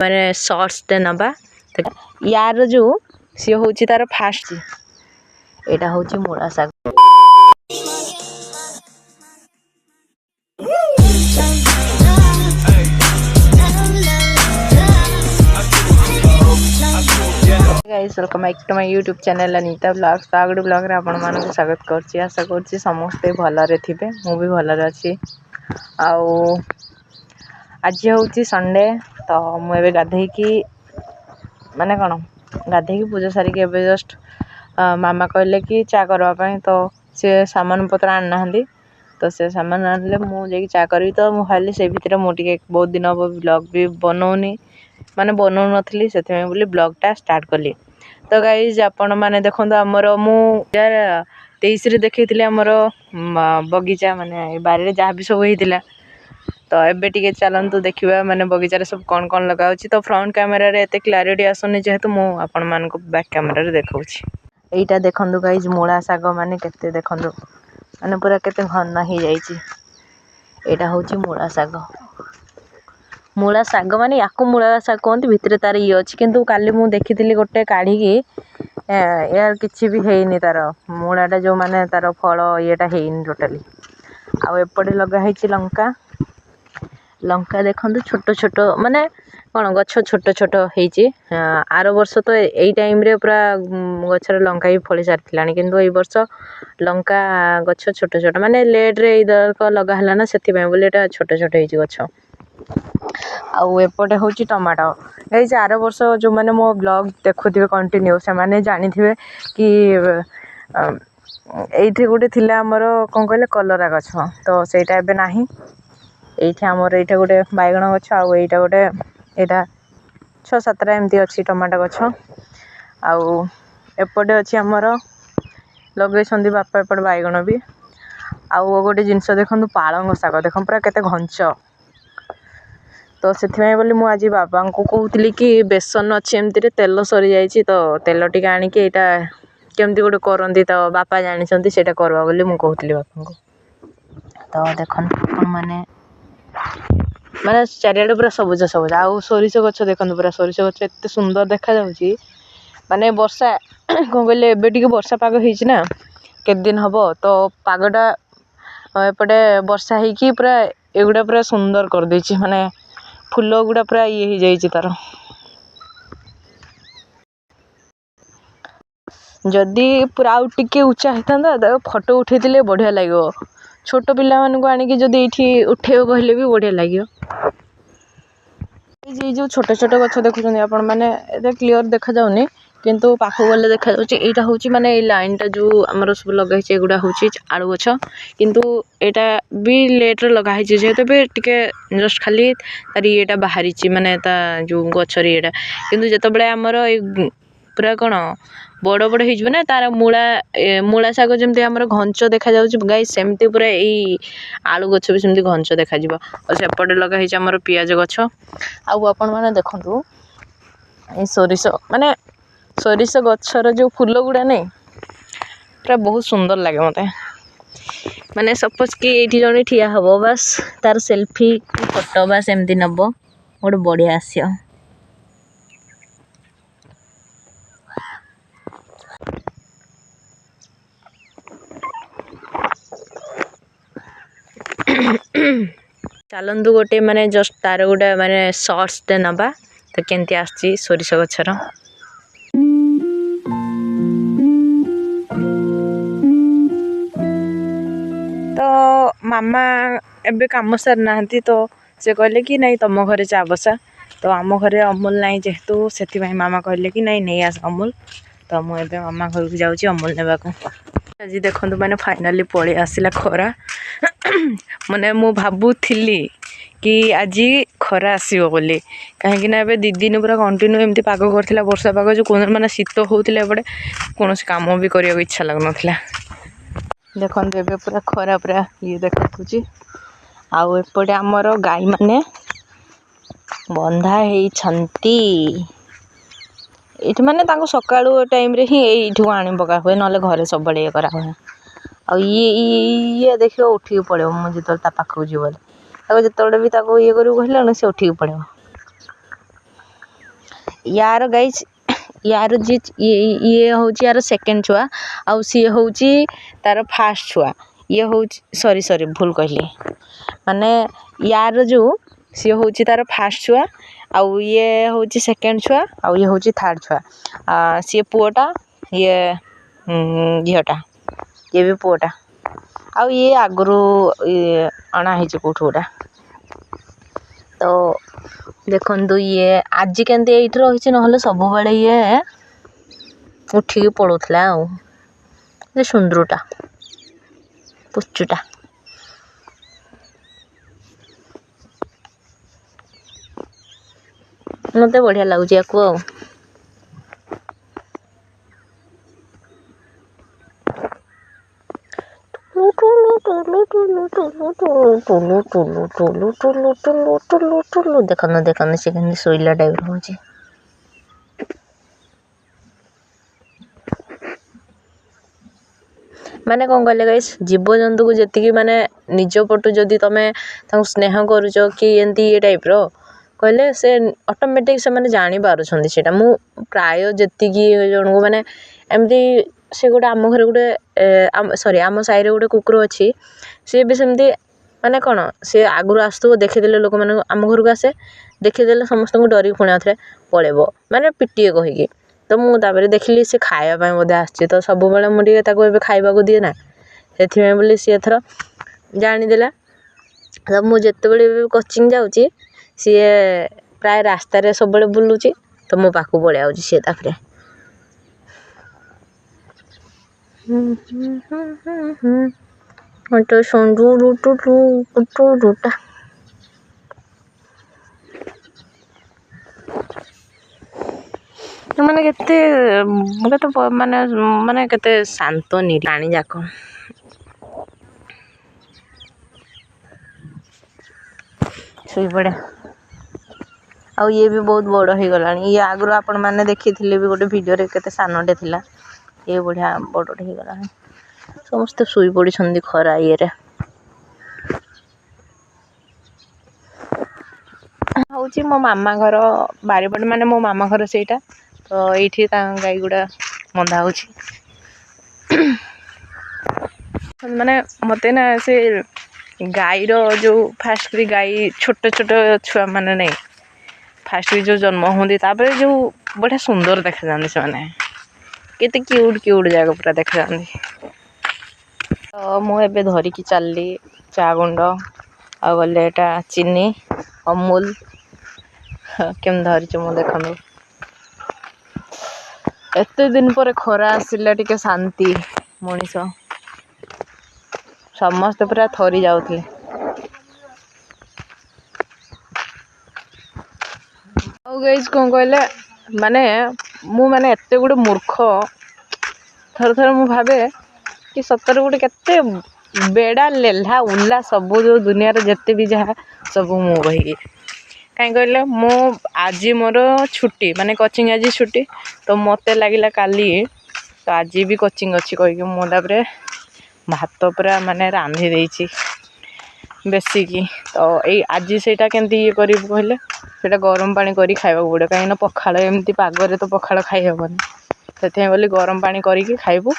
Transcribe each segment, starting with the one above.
माने शॉर्ट्स नबा यार जो सी हूँ तार फास्ट यहाँ हूँ मूला शाग guys welcome back to my YouTube channel Anita vlogs. तो आगे ब्लॉग रे आपण मानक स्वागत करछि। आशा करछि समस्ते भलरे थिबे, मु भी भलरे अछि। आउ आज हूँ संडे तो मुझे गाधे की माने कौन गाधे की पूजा सारिक एवं जस्ट मामा कहले कि चा करवाई तो सी सामान पत्र आना तो से सामान आनले मुझे चा करी तो मुझे से भितर मुझे बहुत दिन हम ब्लॉग भी बनाऊनी माने बनाऊ नथली से बोली ब्लॉगटा स्टार्ट कली। तो गाइज आपण मैंने देखो आमर मु 2023 देखी आमर बगीचा माने बारे जहाँ भी सब होता तो एबे टिके चलतु देखा माने बगीचार सब कौन कौन लगा तो फ्रंट कैमेरा रे एते क्लारिटी आसुनी जेहेतु मु आपण मानक बैक कैमेरा रे देखाउछि। एटा देखंदु गाइज मूला साग माने केते देखंदु माने पूरा केते घन हो जाइछि। एटा होछि मूला साग माने याकु मूला साग कहते भितर तार ये अच्छी किंतु काली मु देखी गोटे काढ़ी यार किसी भी हैनी तार मूलाटा जो माने तार फल येटा हैनी टोटाली। आउ एपटे लगा है लंका लंका देखो छोट छोट माने कौन गछ छोट छोट होती आर वर्ष तो यही टाइम रे पूरा गचर लंका ही फली सारी किंतु ये वर्ष लंका गछ छोट छोट माने लेट रे इधर लगा ना से बोले छोट छोट होती गछ। आउ एपटे हूँ टमाटो ये आर वर्ष जो मैंने मो ब्लॉग देखुवे कंटिन्यू से मैंने जानी थे कि ये गोटे थी आमर कौन कहले कलरा गछ तो सहीटा एबे नाही ये आमर ये गोटे बैगण गछ आउ यहाँ गोटे यहाँ 6-7टा एमती अच्छी टमाटो गछ। आउ एपटे अच्छी आमर लगे बापा एपटे बैगण भी आउ गोटे जिनस देखो पालंग शाग देख पूरा केते घंच तो से बोली मुझे आज बाबा को कहती कि बेसन अच्छी एमती तेल सरी जाइए तो तेल टी आणिकी यहाँ केमती गोटे करती तो बापा जानते से करवा बोली मुझे कहती बापा को। तो देख माने माने चारिआडे पूरा सबुज सबुज आउ सोरिष गछ देखो पूरा सोरिष गछ एत सुंदर देखा जाउची माने वर्षा कौन कहले एबे टिके वर्षा पाग होइछि ना केत दिन हबो तो पागटा एपटे वर्षा होइकी पूरा एगुड़ा पूरा सुंदर कर देछि माने फूल गुड़ा पूरा ये हो जाइए तार जदि पूरा आउ टिके उच्चा होता फोटो उठे बढ़िया लगे छोट पिला मानू आणिकी जदि ये उठे कहले भी बढ़िया लगे। ये जो छोट छोट गछ देखुं आपण मैंने क्लीयर देखा जाऊनी किंतु पाखक गले देखा यहाँ हूँ माने लाइनटा जो आमर सब लगे एगुड़ा हूँ आलू गछ किंतु यहाँ भी लेट्रे लगाई जेहेतु भी टिके जस्ट खाली तार येटा बाहरी माने ता जो गचर येटा किंतु जितेबाला आमर पूरा कौन बड़ बड़ हो तार मूला शाग जमी आम घंच देखा गाई सेमती पूरा यही आलू गछ भी सेमती घंच देखा और सेपटे लगा आमर पियाज गछ आउ आपण मैंने देखु ये सोरिष माने सोरिष गचर जो फूल गुड़ा नहीं पूरा बहुत सुंदर लगे मते माने सपोज कि ये जड़े ठिया हम बास तार सेल्फी फोटो बास एमती नब गोटे बढ़िया आसियो। चलतु गोटे माने जस्ट तार गोटे माने शॉर्ट्स नबा तो केमती आसी सोरिष गचर। तो मामा एबे काम सार ना तो से कहले कि नहीं तुम घरे चा बसा तो आम घरे अमूल नहीं जेहेतु से मामा कहले कि नहीं नहीं आस अमूल तो मुझे मामा घर को जाऊँगी अमूल नेबा को। आज देखो मैंने फाइनाली पड़े आसला खरा माने मु भाबुथिली कि आज खरा आसो बोली कहीं ना दी दिन पूरा कंटिन्यू एमती पाग करथिला वर्षा पाग जो कौन माने शीत होउथिला एपटे कौन काम भी करने इच्छा लगन देखो एबे पूरा खरा पूरा ये देखुची आउ एपटे आमर गाई माने बंधा होती ये माने सकाळु टाइम रे ही ये आनी पका हुए ना घरे सब ये करा हुए आ ये देखिए उठिक पड़ो मुझे पाखक जीव जो भी ये कर कहला से उठिक पड़ो यार गाइज यार जी ये हूँ यार सेकेंड छुआ आउ सी हूँ तार फास्ट छुआ ये हूँ सॉरी सॉरी भूल कहली माने यार जो सी हूँ तार फास्ट छुआ आउ ये हूँ सेकेंड छुआ आउ ये हूँ थर्ड छुआ सी पुआटा ये झीटा ये भी पुआटा आउ ये आगु अणाही कौटू गोटा तो देखु ये आज केमती ये रही ना सब बड़े ये उठिकी पड़ूला आ सुंदरटा पुचुटा मत बढ़िया लगुच या देखन देखन से केमती शोला टाइप हो माने कौन कहले गाइस जीवजंतु को जी माने निज पटु जदि तुम स्नेह करुच कि एमती ये टाइप रो कहले से ऑटोमेटिक से माने जानी पारुछंदी सेटा मु प्राय जति जन को माने एमती से गोटे आम घर गोटे सॉरी आम साई रे गोटे कुकुर अच्छी सी भी सेमती माने कौन से आगुरी आसुव देखीदे लोक मैंने आम घर को आसे देखीदे समस्त को डरिक पुणी आउे पलैब माने पिटिए कहीकि तो मुझे देखिली सी खायापाई बोधे आसी तो सब मुझे खाइबा को दिए ना से बोली सी एथर जानीदेला तो मुझे कोचिंग जाऊँगी सी प्राय रास्तार सब बुलूची तो मो पाक पलि आऊँगी सी तापर माने केते माने माने केते शांत पानी जाक शुई पड़े आ ये भी बहुत बड़ हो गला ये आगु आपण मैंने देखी भी गोटे वीडियो रे केते सानटे थिला ये बढ़िया बड़टे हो गला समस्ते शुई पड़ी खरा ये हूँ मो मामा घर बारीपट माने मो मामा घर सेटा तो ये गाई गुड़ा बंधा हो माने मत ना से गाईर जो फास्ट करी गाई छोट छोट छुआ माने नहीं फास्ट जो जन्म होती तापर जो बढ़िया सुंदर देखा जाते से मैंने केते क्यूट क्यूट जगह पूरा देखा जाती तो मुझे धरिकी चलली चा गुंड आ गले एटा चीनी अमूल केम धरिच मु देखु एते दिन पर खरा आसिला टिके शांति मनीष समस्ते पूरा थरी जाउथले आ गाइस कौन कहले माने मु माने एते गुडे मूर्ख थर थर मु भावे कि सतर गुडे केते बेड़ा लेल्हा उल्ला सब जो दुनिया रे जत्ते भी जहा सब मु कही कहीं कहले मो आज मोर छुट्टी माने कोचिंग आज छुट्टी तो मते लगिला काली तो आज भी कोचिंग अच्छी कहीकि मुझे भात पूरा माने रांधि देछि बेसिकी तो ये आज सेटा केमती ये करू कहले सेटा गरम पानी करी खाइबा पड़े कहीं पखाड़ एमती पागरे तो पखाड़ खाई हेबनी से बोली गरम पानी करी खाइबू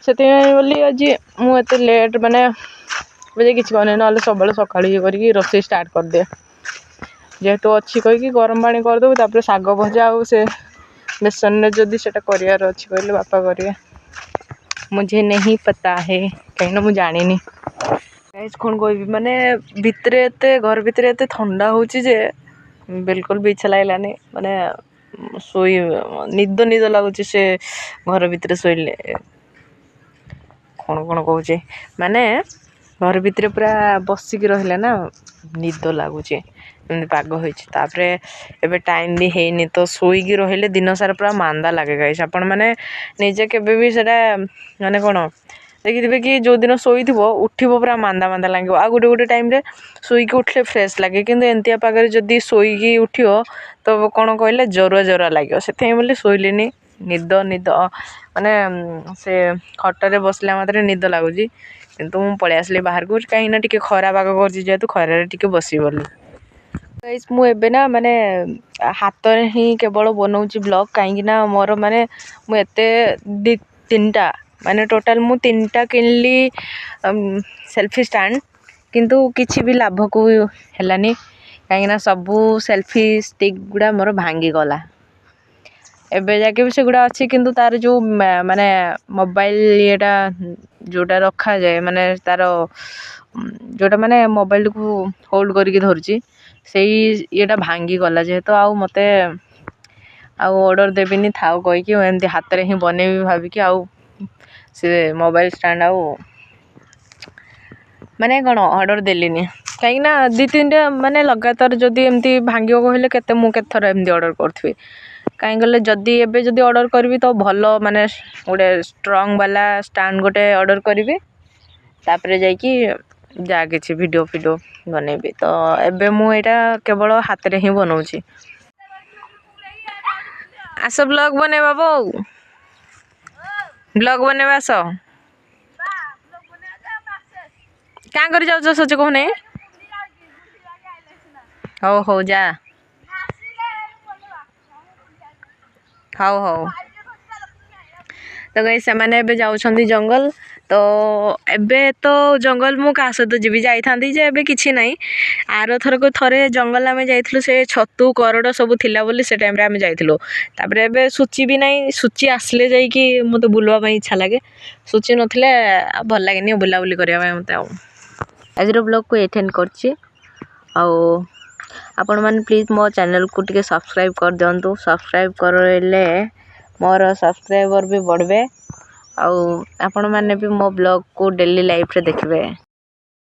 से बोली आज मुझे लेट माने बजे किसी कहने ना सब सका ये करी रोसे स्टार्ट कर दे जेहेतु अच्छी कहीकि गरम पानी करदेबू तापर शाग भजा आउ से बेसन जदि से करार अच्छी कहले बापा करेंगे मुझे नहीं पता है कहीं मुझे जानी कौन कह माने भितर एत घर भितर एत ठंडा हो बिल्कुल भी इच्छा लगलानी माने शोई निद निद लगुच से घर भितर शोले कौन कौन कहूँ माने घर भितर पूरा बसिक रहिले ना निद लगुच पाग होपर एवं टाइम भी हैनी तो शोईकी रहिले दिन सारा पूरा मांदा लगे गाइस आपण मैंने निजे केबे भी सेटा माने कौन देखिथे कि जो दिन शोई उठिबो पूरा मांदा मांदा लगे आ गोटे गोटे टाइम रे शोईकी उठले फ्रेश लगे किंतु एंतिया पागरे जदि शोईकी उठियो तो कौन कहले जरुआ जरुआ लगे से बोले शोइलेनी निद निद माने से खटरे बसला मात्रे निद लगुच किंतु मु पळै आसली बाहर को कहीं ना टिके खरा पाग कर जेहेतु खरारे टिके बसी बोली ଗାଇସ୍ ମୁଁ ଏବେ ନା ମାନେ ହାତରେ ହିଁ କେବଳ ବନାଉଛି ବ୍ଲଗ୍, କାହିଁକି ନା ମୋର ମାନେ ମୁଁ ଏତେ ତିନିଟା ମାନେ ଟୋଟାଲ୍ ମୁଁ 3ଟା କିଣିଲି ସେଲ୍ଫି ଷ୍ଟାଣ୍ଡ, କିନ୍ତୁ କିଛି ବି ଲାଭକୁ ହେଲାନି, କାହିଁକିନା ସବୁ ସେଲ୍ଫି ଷ୍ଟିକ୍ ଗୁଡ଼ା ମୋର ଭାଙ୍ଗିଗଲା। ଏବେ ଯାକେ ବି ସେଗୁଡ଼ା ଅଛି, କିନ୍ତୁ ତାର ଯେଉଁ ମାନେ ମୋବାଇଲ ଇଏଟା ଯେଉଁଟା ରଖାଯାଏ, ମାନେ ତାର ଯେଉଁଟା ମାନେ ମୋବାଇଲକୁ ହୋଲ୍ଡ କରିକି ଧରୁଛି, ସେଇ ଇଏଟା ଭାଙ୍ଗିଗଲା। ଯେହେତୁ ଆଉ ମୋତେ ଆଉ ଅର୍ଡ଼ର ଦେବିନି ଥାଉ କହିକି ଏମିତି ହାତରେ ହିଁ ବନେଇବି ଭାବିକି ଆଉ ସେ ମୋବାଇଲ ଷ୍ଟାଣ୍ଡ ଆଉ ମାନେ କ'ଣ ଅର୍ଡ଼ର ଦେଲିନି, କାହିଁକିନା 2-3ଟା ମାନେ ଲଗାତାର ଯଦି ଏମିତି ଭାଙ୍ଗିବ କହିଲେ ମୁଁ କେତେଥର ଏମିତି ଅର୍ଡ଼ର କରୁଥିବି। କାହିଁକି କହିଲେ ଏବେ ଯଦି ଅର୍ଡ଼ର କରିବି ତ ଭଲ ମାନେ ଗୋଟେ ଷ୍ଟ୍ରଙ୍ଗ ବାଲା ଷ୍ଟାଣ୍ଡ ଗୋଟେ ଅର୍ଡ଼ର କରିବି, ତାପରେ ଯାଇକି ଯାହା କିଛି ଭିଡ଼ିଓ ବନେଇବି। ତ ଏବେ ମୁଁ ଏଇଟା କେବଳ ହାତରେ ହିଁ ବନାଉଛି। ଆସ ବ୍ଲଗ୍ ବନେଇବା ବୋଉ, ବ୍ଲଗ୍ ବନେଇବା ଆସ। କାଁ କରି ଯାଉଛ ସଚ କହୁନାଇଁ? ହଉ ଯା, ହଉ। ତ ଗାଇସ୍ ସେମାନେ ଏବେ ଯାଉଛନ୍ତି ଜଙ୍ଗଲ। ତ ଏବେ ତ ଜଙ୍ଗଲ ମୁଁ କାହା ସହିତ ଯିବି, ଯାଇଥାନ୍ତି ଯେ ଏବେ କିଛି ନାହିଁ। ଆରଥରକ ଥରେ ଜଙ୍ଗଲ ଆମେ ଯାଇଥିଲୁ, ସେ ଛତୁ କରଡ଼ ସବୁ ଥିଲା ବୋଲି ସେ ଟାଇମ୍ରେ ଆମେ ଯାଇଥିଲୁ। ତାପରେ ଏବେ ସୂଚି ବି ନାହିଁ, ସୂଚି ଆସିଲେ ଯାଇକି ମୋତେ ବୁଲିବା ପାଇଁ ଇଚ୍ଛା ଲାଗେ, ସୂଚି ନଥିଲେ ଆଉ ଭଲ ଲାଗେନି ବୁଲାବୁଲି କରିବା ପାଇଁ ମୋତେ। ଆଉ ଆଜିର ବ୍ଲଗ୍କୁ ଏଇଠି ଏଣ୍ଡ୍ କରୁଛି। ଆଉ ଆପଣମାନେ ପ୍ଲିଜ୍ ମୋ ଚ୍ୟାନେଲ୍କୁ ଟିକେ ସବସ୍କ୍ରାଇବ୍ କରିଦିଅନ୍ତୁ। ସବସ୍କ୍ରାଇବ୍ କରିଲେ ମୋର ସବସ୍କ୍ରାଇବର୍ ବି ବଢ଼ିବେ, ଆଉ ଆପଣମାନେ ବି ମୋ ବ୍ଲଗ୍କୁ ଡେଲି ଲାଇଫ୍ରେ ଦେଖିବେ।